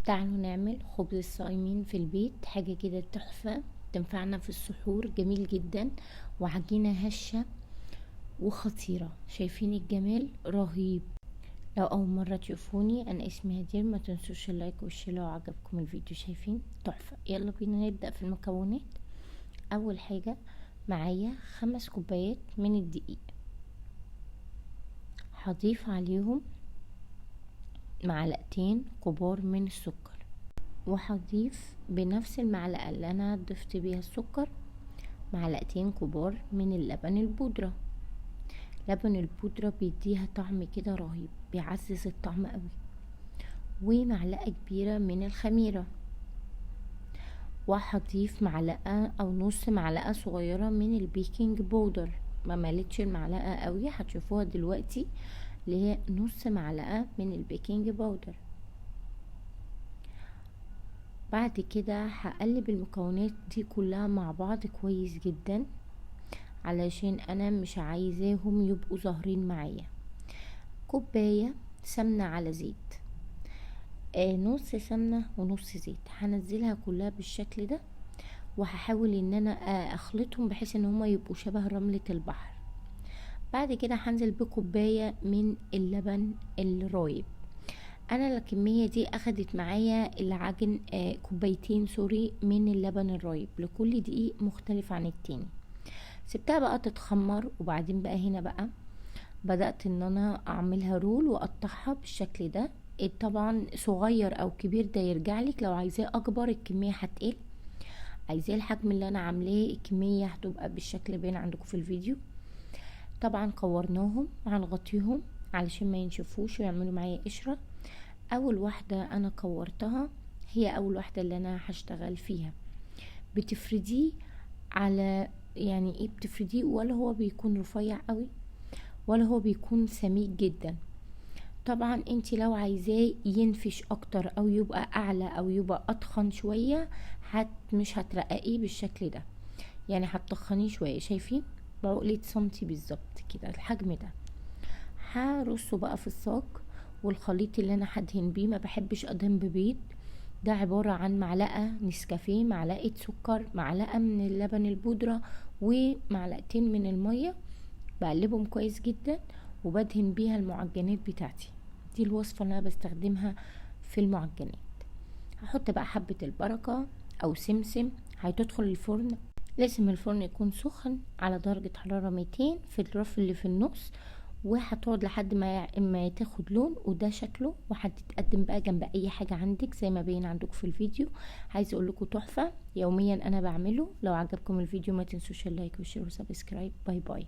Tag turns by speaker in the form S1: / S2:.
S1: تعالوا نعمل خبز الصايمين في البيت، حاجة كده تحفة تنفعنا في السحور، جميل جدا وعجينة هشة وخطيرة. شايفين الجمال رهيب. لو اول مرة تشوفوني انا اسمي هدير، ما تنسوش اللايك والشير لو عجبكم الفيديو. شايفين تحفة. يلا بينا نبدأ في المكونات. اول حاجة معايا 5 كوبايات من الدقيق، هضيف عليهم 2 معلقة كبار من السكر، وهضيف بنفس المعلقة اللي انا ضفت بيها السكر 2 معلقة كبار من اللبن البودرة. لبن البودرة بيديها طعم كده رهيب، بيعزز الطعم قوي. ومعلقة كبيرة من الخميرة، وهضيف معلقة او نص معلقة صغيرة من البيكنج بودر، ما مليتش المعلقة قوي، هتشوفوها دلوقتي، اللي هي نص معلقة من البيكنج بودر. بعد كده هقلب المكونات دي كلها مع بعض كويس جدا، علشان انا مش عايزاهم يبقوا ظاهرين معايا. كوباية سمنة على زيت، نص سمنة ونص زيت، هنزلها كلها بالشكل ده، وهحاول ان انا اخلطهم بحيث ان هما يبقوا شبه رملة البحر. بعد كده هنزل بكوباية من اللبن الرايب. انا الكمية دي اخدت معايا العجن 2 كوبايتين من اللبن الرايب، لكل دقيق مختلف عن التاني. سبتها بقى تتخمر، وبعدين بقى هنا بقى بدأت ان انا اعملها رول واقطعها بالشكل ده. طبعا صغير او كبير ده يرجع لك، لو عايزاه اكبر الكمية هتقل، عايزاه الحجم اللي انا عاملاه الكمية هتبقى بالشكل باين عندكم في الفيديو. طبعا كورناهم هنغطيهم علشان ما ينشفوش ويعملوا معايا قشرة. اول واحدة انا كورتها هي اول واحدة اللي انا هشتغل فيها. بتفرديه على يعني ايه، بتفرديه ولا هو بيكون رفيع قوي ولا هو بيكون سميك جدا. طبعا انت لو عايزاه ينفش اكتر او يبقى اعلى او يبقى اتخن شوية، مش هترققيه بالشكل ده، يعني هتطخنيه شوية. شايفين بعقلة سنتي بالظبط كده الحجم ده. هرصه بقى في الصاج، والخليط اللي انا هدهن بيه ما بحبش ادهن ببيض، ده عبارة عن معلقة نسكافيه، معلقة سكر، معلقة من اللبن البودرة، ومعلقتين من المية. بقلبهم كويس جدا وبدهن بيها المعجنات بتاعتي. دي الوصفة اللي انا بستخدمها في المعجنات. هحط بقى حبة البركة او سمسم، هتدخل الفرن. لازم الفرن يكون سخن على درجة حرارة 200 في الرف اللي في النص، وهتقعد لحد ما تاخد لون، وده شكله. وهتتقدم بقى جنب اي حاجة عندك زي ما باين عندكم في الفيديو. عايزه اقول لكم تحفة، يوميا انا بعمله. لو عجبكم الفيديو ما تنسوش اللايك والشير وسبسكرايب. باي باي.